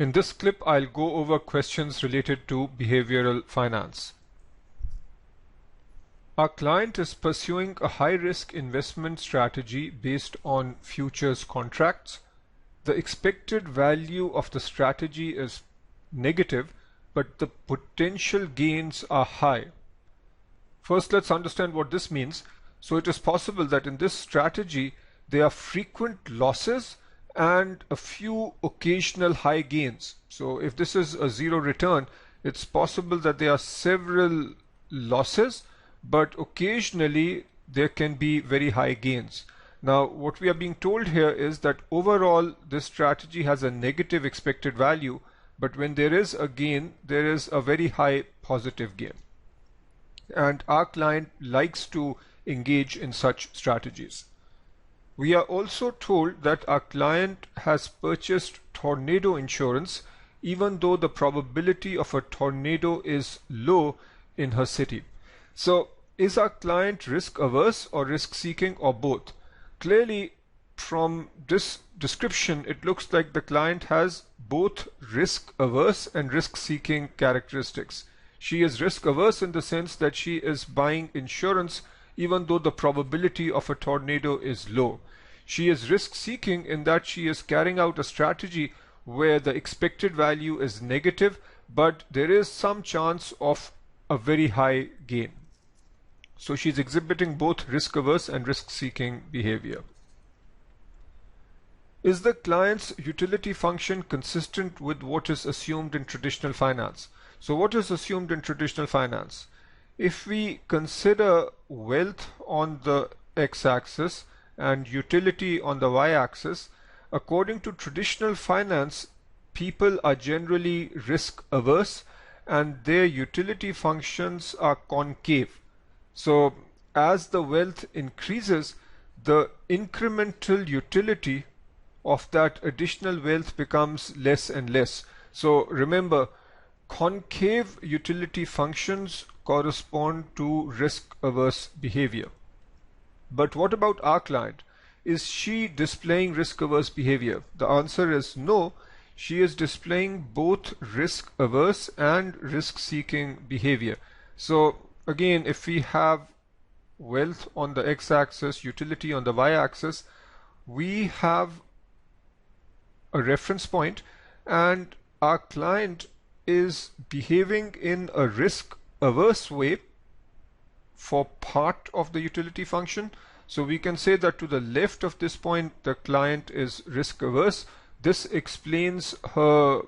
In this clip, I'll go over questions related to behavioral finance. Our client is pursuing a high-risk investment strategy based on futures contracts. The expected value of the strategy is negative, but the potential gains are high. First, let's understand what this means. So it is possible that in this strategy, there are frequent losses and a few occasional high gains. So if this is a zero return, it's possible that there are several losses, but occasionally there can be very high gains. Now, what we are being told here is that overall this strategy has a negative expected value, but when there is a gain, there is a very high positive gain. And our client likes to engage in such strategies. We are also told that our client has purchased tornado insurance even though the probability of a tornado is low in her city. So is our client risk averse or risk seeking or both? Clearly from this description it looks like the client has both risk averse and risk seeking characteristics. She is risk averse in the sense that she is buying insurance even though the probability of a tornado is low. She is risk seeking in that she is carrying out a strategy where the expected value is negative, but there is some chance of a very high gain. So she's exhibiting both risk averse and risk seeking behavior. Is the client's utility function consistent with what is assumed in traditional finance? So what is assumed in traditional finance? If we consider wealth on the x-axis and utility on the y-axis, according to traditional finance, people are generally risk averse and their utility functions are concave. So as the wealth increases, the incremental utility of that additional wealth becomes less and less. So remember, concave utility functions correspond to risk-averse behavior. But what about our client? Is she displaying risk-averse behavior? The answer is no. She is displaying both risk-averse and risk-seeking behavior. So again, if we have wealth on the x-axis, utility on the y-axis, we have a reference point and our client is behaving in a risk-averse way for part of the utility function. So we can say that to the left of this point, the client is risk-averse. This explains her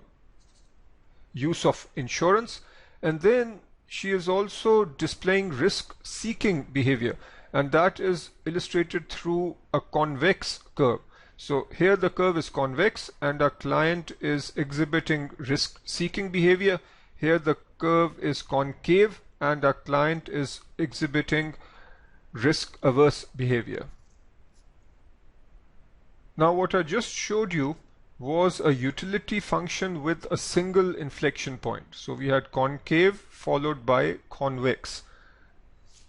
use of insurance. And then she is also displaying risk-seeking behavior. And that is illustrated through a convex curve. So here the curve is convex and our client is exhibiting risk-seeking behavior. Here the curve is concave and our client is exhibiting risk-averse behavior. Now what I just showed you was a utility function with a single inflection point. So we had concave followed by convex.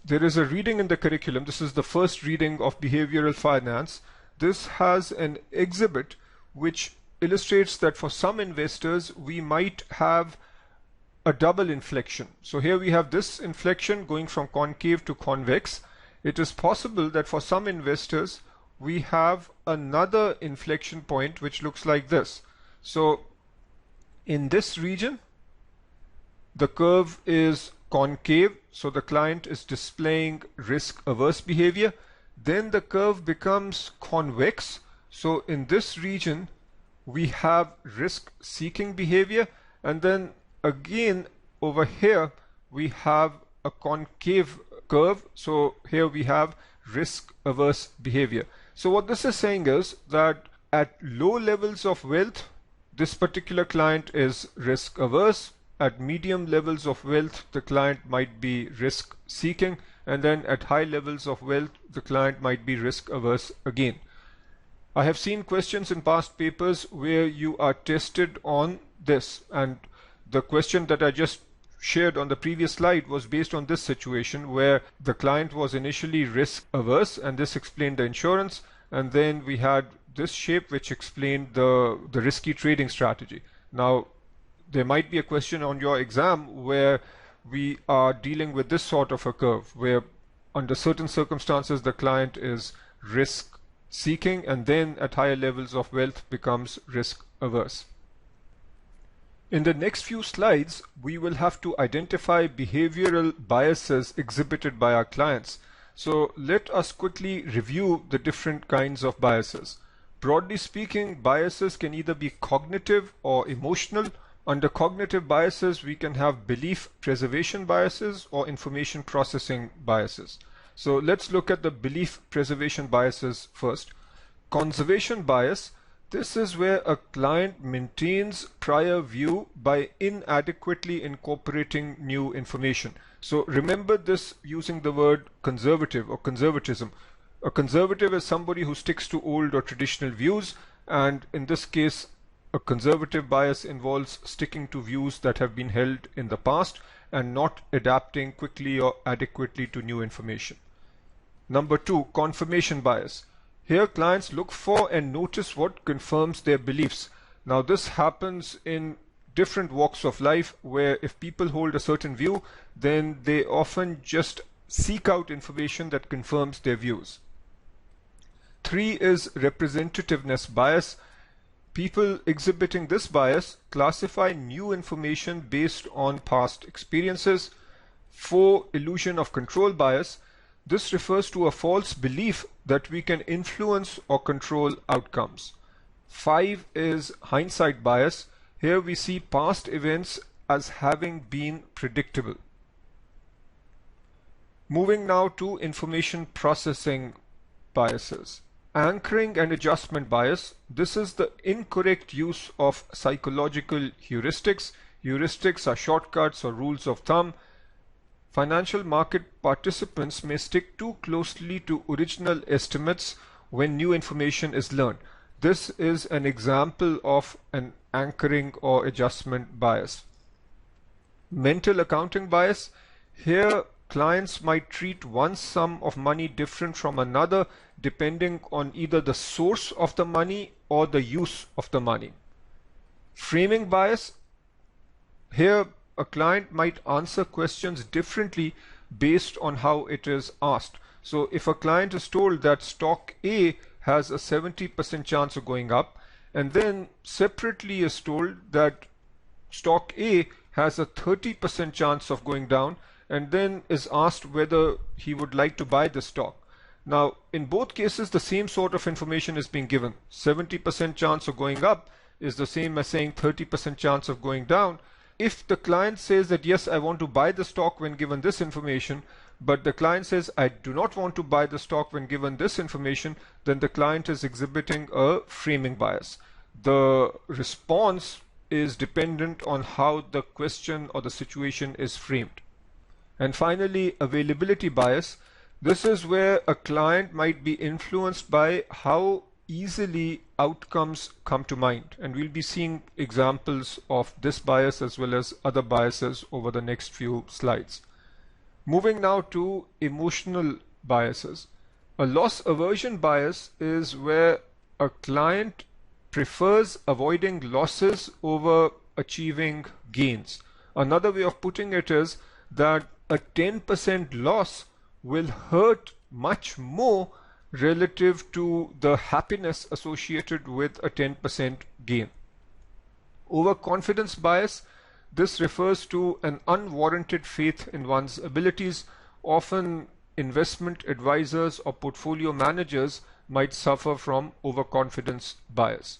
There is a reading in the curriculum. This is the first reading of behavioral finance. This has an exhibit which illustrates that for some investors we might have a double inflection. So here we have this inflection going from concave to convex. It is possible that for some investors we have another inflection point which looks like this. So in this region the curve is concave, so the client is displaying risk-averse behavior. Then the curve becomes convex. So in this region we have risk-seeking behavior, and then again over here we have a concave curve. So here we have risk-averse behavior. So what this is saying is that at low levels of wealth, this particular client is risk-averse. At medium levels of wealth, the client might be risk-seeking, and then at high levels of wealth, the client might be risk-averse again. I have seen questions in past papers where you are tested on this, and the question that I just shared on the previous slide was based on this situation where the client was initially risk-averse, and this explained the insurance, and then we had this shape which explained the risky trading strategy. Now, there might be a question on your exam where we are dealing with this sort of a curve, where under certain circumstances the client is risk seeking and then at higher levels of wealth becomes risk averse. In the next few slides, we will have to identify behavioral biases exhibited by our clients. So let us quickly review the different kinds of biases. Broadly speaking, biases can either be cognitive or emotional. Under cognitive biases, we can have belief preservation biases or information processing biases. So let's look at the belief preservation biases first. Conservation bias. This is where a client maintains prior view by inadequately incorporating new information. So remember this using the word conservative or conservatism. A conservative is somebody who sticks to old or traditional views, and in this case, a conservative bias involves sticking to views that have been held in the past and not adapting quickly or adequately to new information. Number 2, confirmation bias. Here clients look for and notice what confirms their beliefs. Now this happens in different walks of life, where if people hold a certain view, then they often just seek out information that confirms their views. 3 is representativeness bias. People exhibiting this bias classify new information based on past experiences. 4, illusion of control bias. This refers to a false belief that we can influence or control outcomes. 5 is hindsight bias. Here we see past events as having been predictable. Moving now to information processing biases. Anchoring and adjustment bias. This is the incorrect use of psychological heuristics. Heuristics are shortcuts or rules of thumb. Financial market participants may stick too closely to original estimates when new information is learned. This is an example of an anchoring or adjustment bias. Mental accounting bias. Here, clients might treat one sum of money different from another depending on either the source of the money or the use of the money. Framing bias. Here, a client might answer questions differently based on how it is asked. So if a client is told that stock A has a 70% chance of going up, and then separately is told that stock A has a 30% chance of going down, and then is asked whether he would like to buy the stock. Now, in both cases, the same sort of information is being given. 70% chance of going up is the same as saying 30% chance of going down. If the client says that yes, I want to buy the stock when given this information, but the client says I do not want to buy the stock when given this information, then the client is exhibiting a framing bias. The response is dependent on how the question or the situation is framed. And finally, availability bias. This is where a client might be influenced by how easily outcomes come to mind, and we'll be seeing examples of this bias as well as other biases over the next few slides. Moving now to emotional biases. A loss aversion bias is where a client prefers avoiding losses over achieving gains. Another way of putting it is that a 10% loss will hurt much more relative to the happiness associated with a 10% gain. Overconfidence bias. This refers to an unwarranted faith in one's abilities. Often investment advisors or portfolio managers might suffer from overconfidence bias.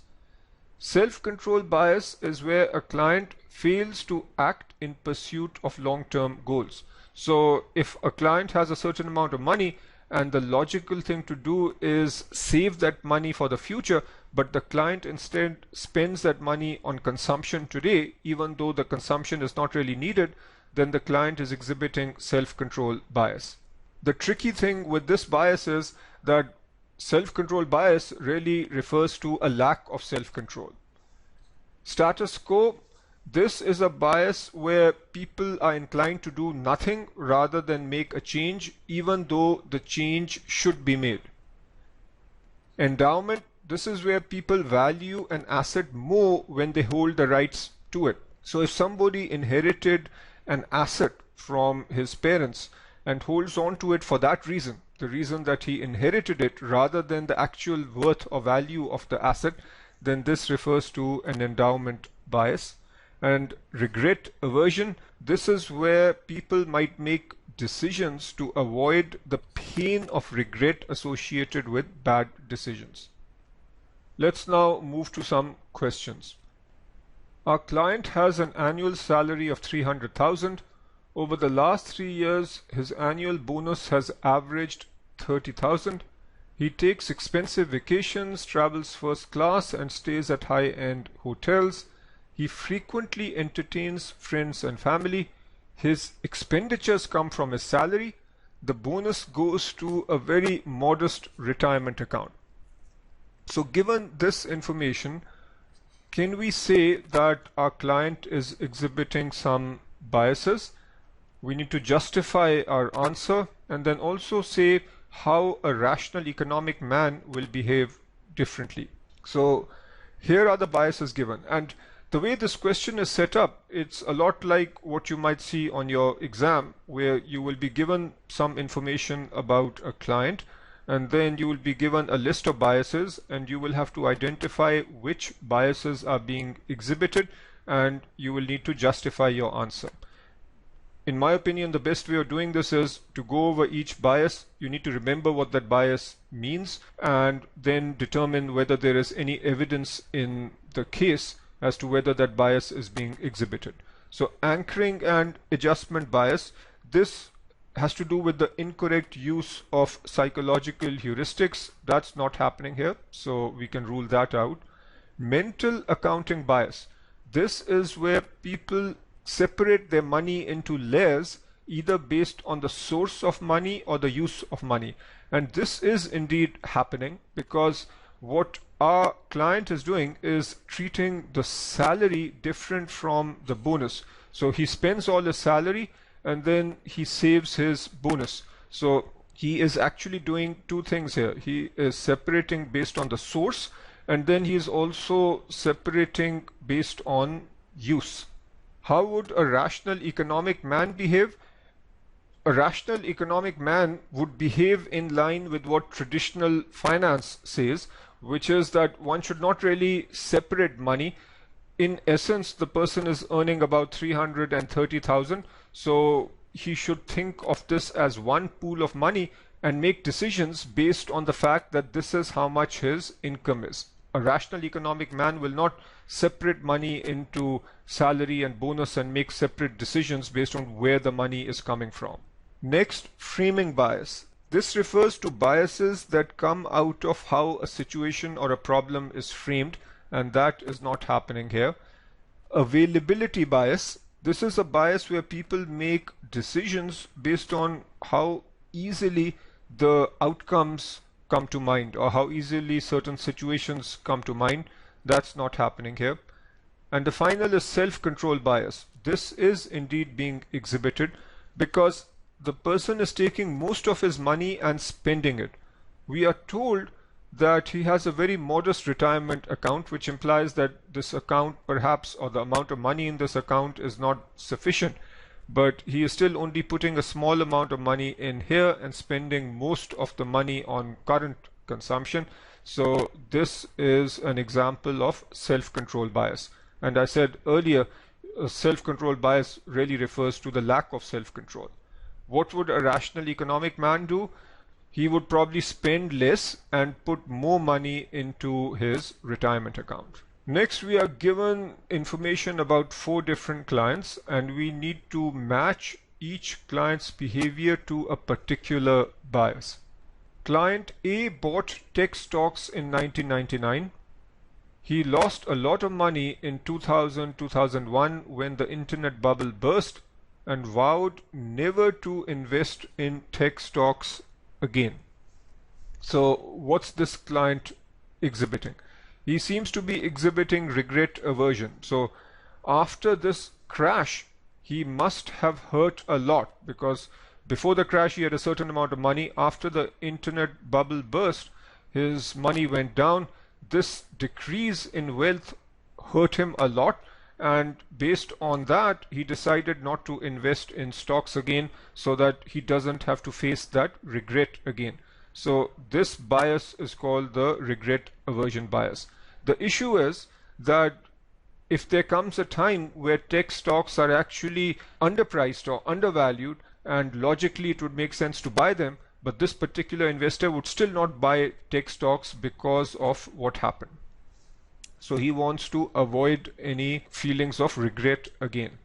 Self-control bias is where a client fails to act in pursuit of long-term goals. So if a client has a certain amount of money and the logical thing to do is save that money for the future, but the client instead spends that money on consumption today, even though the consumption is not really needed, then the client is exhibiting self-control bias. The tricky thing with this bias is that self-control bias really refers to a lack of self-control. Status quo. This is a bias where people are inclined to do nothing rather than make a change, even though the change should be made. Endowment. this is where people value an asset more when they hold the rights to it. So if somebody inherited an asset from his parents and holds on to it for that reason, the reason that he inherited it rather than the actual worth or value of the asset, then this refers to an endowment bias. And regret aversion, this is where people might make decisions to avoid the pain of regret associated with bad decisions. Let's now move to some questions. Our client has an annual salary of 300,000. Over the last 3 years, his annual bonus has averaged 30,000. He takes expensive vacations, travels first class, and stays at high-end hotels. He frequently entertains friends and family. His expenditures come from his salary. The bonus goes to a very modest retirement account. So given this information, can we say that our client is exhibiting some biases? We need to justify our answer and then also say how a rational economic man will behave differently. So here are the biases given, and the way this question is set up, it's a lot like what you might see on your exam, where you will be given some information about a client and then you will be given a list of biases and you will have to identify which biases are being exhibited and you will need to justify your answer. In my opinion, the best way of doing this is to go over each bias. You need to remember what that bias means and then determine whether there is any evidence in the case as to whether that bias is being exhibited. So anchoring and adjustment bias, this has to do with the incorrect use of psychological heuristics. That's not happening here, so we can rule that out. Mental accounting bias, this is where people separate their money into layers either based on the source of money or the use of money, and this is indeed happening because what our client is doing is treating the salary different from the bonus. So he spends all his salary and then he saves his bonus. So he is actually doing two things here. He is separating based on the source and then he is also separating based on use. How would a rational economic man behave? A rational economic man would behave in line with what traditional finance says, which is that one should not really separate money. In essence, the person is earning about 330,000, so he should think of this as one pool of money and make decisions based on the fact that this is how much his income is. A rational economic man will not separate money into salary and bonus and make separate decisions based on where the money is coming from. Next, framing bias. This refers to biases that come out of how a situation or a problem is framed, and that is not happening here. Availability bias. This is a bias where people make decisions based on how easily the outcomes come to mind or how easily certain situations come to mind. That's not happening here. And the final is self-control bias. This is indeed being exhibited because the person is taking most of his money and spending it. We are told that he has a very modest retirement account, which implies that this account perhaps, or the amount of money in this account is not sufficient, but he is still only putting a small amount of money in here and spending most of the money on current consumption. So this is an example of self-control bias. And I said earlier, self-control bias really refers to the lack of self-control. What would a rational economic man do? He would probably spend less and put more money into his retirement account. Next, we are given information about 4 different clients and we need to match each client's behavior to a particular bias. Client A bought tech stocks in 1999. He lost a lot of money in 2000-2001 when the internet bubble burst and vowed never to invest in tech stocks again. So what's this client exhibiting? He seems to be exhibiting regret aversion. So after this crash, he must have hurt a lot because before the crash he had a certain amount of money. After the internet bubble burst, his money went down. this decrease in wealth hurt him a lot, and based on that he decided not to invest in stocks again so that he doesn't have to face that regret again. So this bias is called the regret aversion bias. The issue is that if there comes a time where tech stocks are actually underpriced or undervalued, and logically it would make sense to buy them, but this particular investor would still not buy tech stocks because of what happened. So he wants to avoid any feelings of regret again.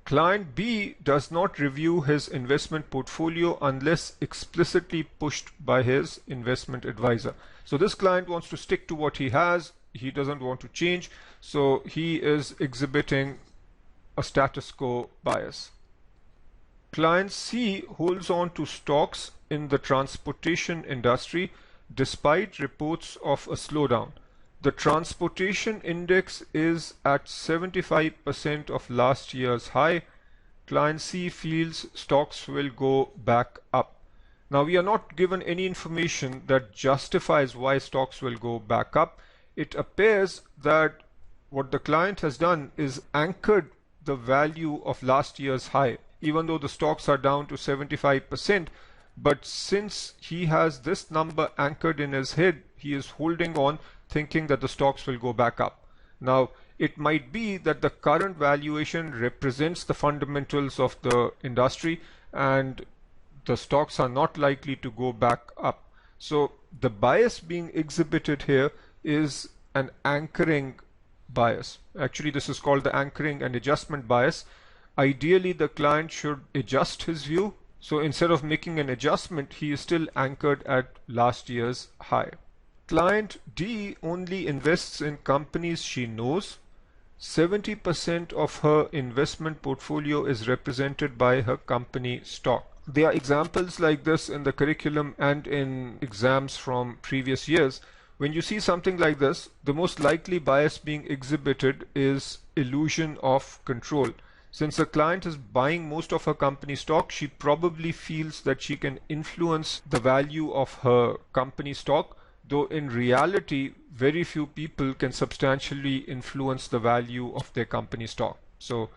Client B does not review his investment portfolio unless explicitly pushed by his investment advisor. So this client wants to stick to what he has. He doesn't want to change. So he is exhibiting a status quo bias. Client C holds on to stocks in the transportation industry despite reports of a slowdown. The transportation index is at 75% of last year's high. Client C feels stocks will go back up. Now, we are not given any information that justifies why stocks will go back up. It appears that what the client has done is anchored the value of last year's high, even though the stocks are down to 75%. But since he has this number anchored in his head, he is holding on, thinking that the stocks will go back up. Now, it might be that the current valuation represents the fundamentals of the industry and the stocks are not likely to go back up. So the bias being exhibited here is an anchoring bias. Actually, this is called the anchoring and adjustment bias. Ideally, the client should adjust his view. So instead of making an adjustment, he is still anchored at last year's high. Client D only invests in companies she knows. 70% of her investment portfolio is represented by her company stock. There are examples like this in the curriculum and in exams from previous years. When you see something like this, the most likely bias being exhibited is illusion of control. Since the client is buying most of her company stock, she probably feels that she can influence the value of her company stock, though in reality, very few people can substantially influence the value of their company stock. So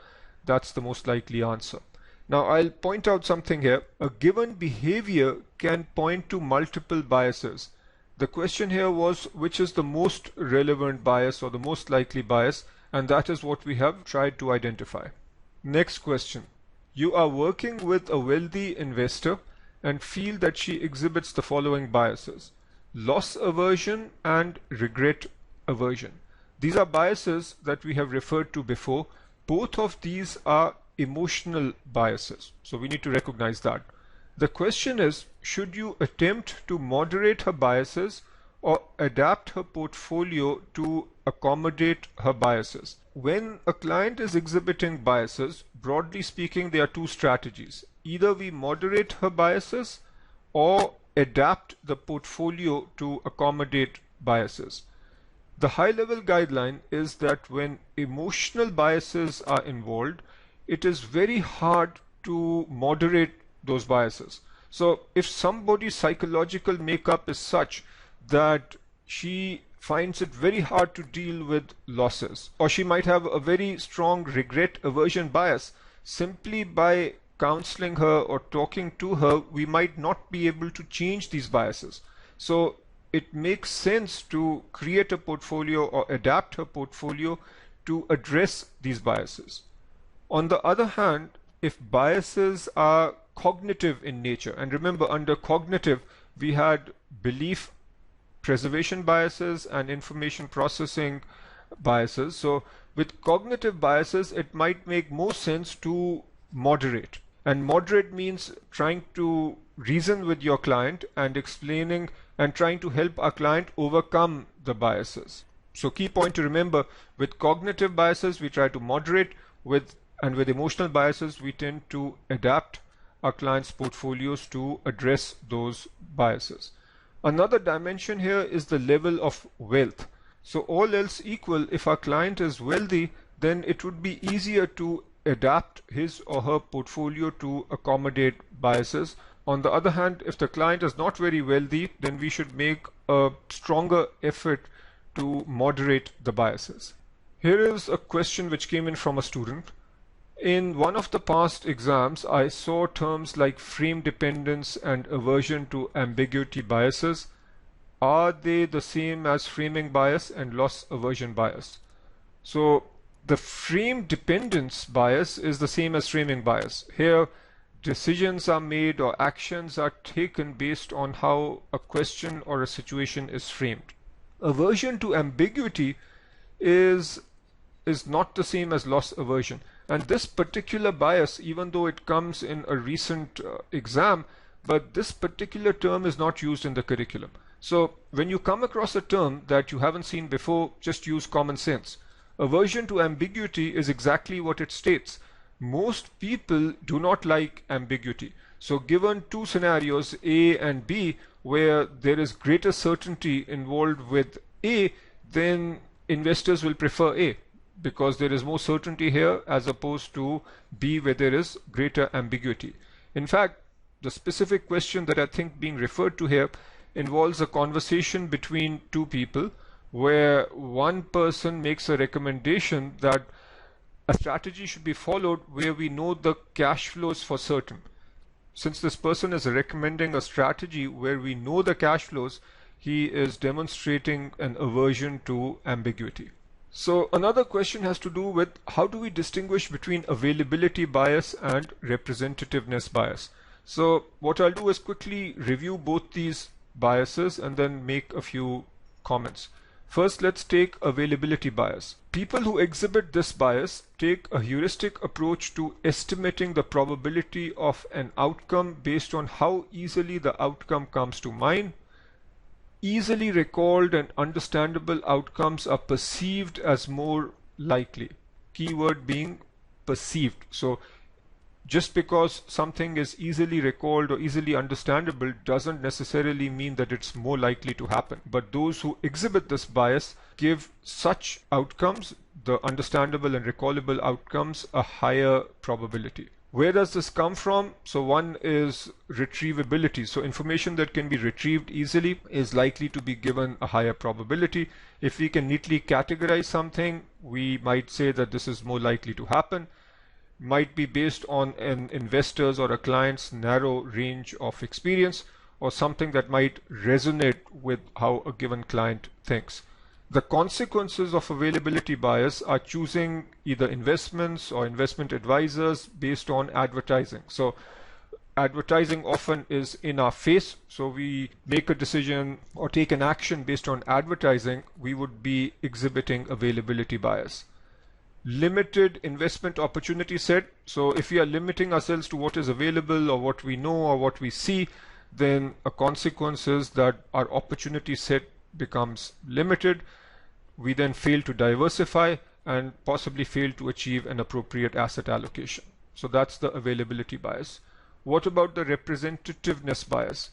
that's the most likely answer. Now, I'll point out something here. A given behavior can point to multiple biases. The question here was, which is the most relevant bias or the most likely bias? And that is what we have tried to identify. Next question. You are working with a wealthy investor and feel that she exhibits the following biases: loss aversion and regret aversion. These are biases that we have referred to before. Both of these are emotional biases. So we need to recognize that. The question is, should you attempt to moderate her biases or adapt her portfolio to accommodate her biases? When a client is exhibiting biases, broadly speaking, there are two strategies. Either we moderate her biases or adapt the portfolio to accommodate biases. The high-level guideline is that when emotional biases are involved, it is very hard to moderate those biases. So if somebody's psychological makeup is such that she finds it very hard to deal with losses, or she might have a very strong regret aversion bias, simply by counseling her or talking to her, we might not be able to change these biases. So it makes sense to create a portfolio or adapt her portfolio to address these biases. On the other hand, if biases are cognitive in nature, and remember, under cognitive we had belief preservation biases and information processing biases. So with cognitive biases, it might make more sense to moderate. And moderate means trying to reason with your client and explaining and trying to help our client overcome the biases. So key point to remember, with cognitive biases we try to moderate, with emotional biases we tend to adapt our clients' portfolios to address those biases. Another dimension here is the level of wealth. So all else equal, if our client is wealthy, then it would be easier to adapt his or her portfolio to accommodate biases. On the other hand, if the client is not very wealthy, then we should make a stronger effort to moderate the biases. Here is a question which came in from a student. In one of the past exams, I saw terms like frame dependence and aversion to ambiguity biases. Are they the same as framing bias and loss aversion bias? So the frame dependence bias is the same as framing bias. Here, decisions are made or actions are taken based on how a question or a situation is framed. Aversion to ambiguity is not the same as loss aversion. And this particular bias, even though it comes in a recent exam, but this particular term is not used in the curriculum. So when you come across a term that you haven't seen before, just use common sense. Aversion to ambiguity is exactly what it states. Most people do not like ambiguity. So given two scenarios, A and B, where there is greater certainty involved with A, then investors will prefer A, because there is more certainty here as opposed to B, where there is greater ambiguity. In fact, the specific question that I think being referred to here involves a conversation between two people where one person makes a recommendation that a strategy should be followed where we know the cash flows for certain. Since this person is recommending a strategy where we know the cash flows, he is demonstrating an aversion to ambiguity. So another question has to do with how do we distinguish between availability bias and representativeness bias. So what I'll do is quickly review both these biases and then make a few comments. First, let's take availability bias. People who exhibit this bias take a heuristic approach to estimating the probability of an outcome based on how easily the outcome comes to mind. Easily recalled and understandable outcomes are perceived as more likely. Keyword being perceived. So just because something is easily recalled or easily understandable doesn't necessarily mean that it's more likely to happen. But those who exhibit this bias give such outcomes, the understandable and recallable outcomes, a higher probability. Where does this come from? So one is retrievability. So information that can be retrieved easily is likely to be given a higher probability. If we can neatly categorize something, we might say that this is more likely to happen. Might be based on an investor's or a client's narrow range of experience, or something that might resonate with how a given client thinks. The consequences of availability bias are choosing either investments or investment advisors based on advertising. So advertising often is in our face. So we make a decision or take an action based on advertising, we would be exhibiting availability bias. Limited investment opportunity set. So if we are limiting ourselves to what is available or what we know or what we see, then a consequence is that our opportunity set becomes limited. We then fail to diversify and possibly fail to achieve an appropriate asset allocation. So that's the availability bias. What about the representativeness bias?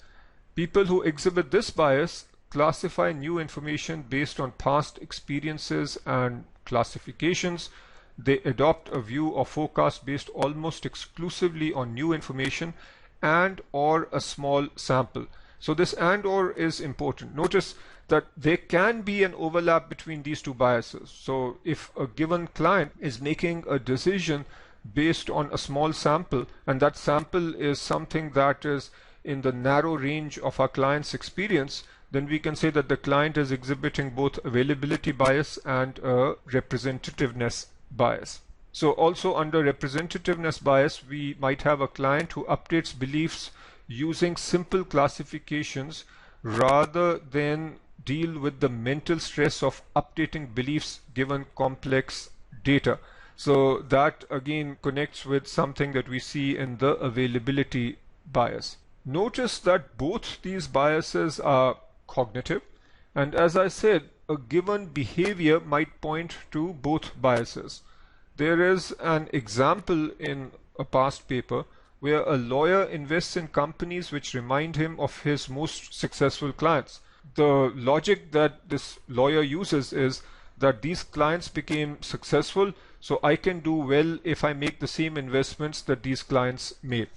People who exhibit this bias classify new information based on past experiences and classifications. They adopt a view or forecast based almost exclusively on new information and or a small sample. So this and or is important. Notice that there can be an overlap between these two biases. So if a given client is making a decision based on a small sample, and that sample is something that is in the narrow range of our client's experience, then we can say that the client is exhibiting both availability bias and a representativeness bias. So also under representativeness bias, we might have a client who updates beliefs using simple classifications rather than deal with the mental stress of updating beliefs given complex data. So that again connects with something that we see in the availability bias. Notice that both these biases are cognitive, and as I said, a given behavior might point to both biases. There is an example in a past paper where a lawyer invests in companies which remind him of his most successful clients. The logic that this lawyer uses is that these clients became successful, so I can do well if I make the same investments that these clients made.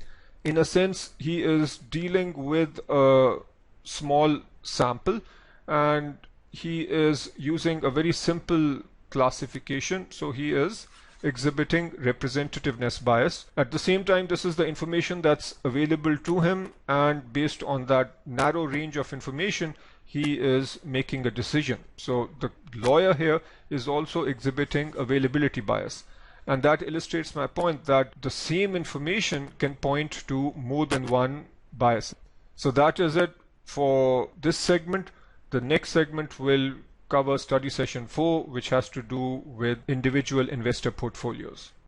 In a sense, he is dealing with a small sample and he is using a very simple classification. So he is exhibiting representativeness bias. At the same time, this is the information that's available to him, and based on that narrow range of information, he is making a decision. So the lawyer here is also exhibiting availability bias. And that illustrates my point that the same information can point to more than one bias. So that is it for this segment. The next segment will cover study session 4, which has to do with individual investor portfolios.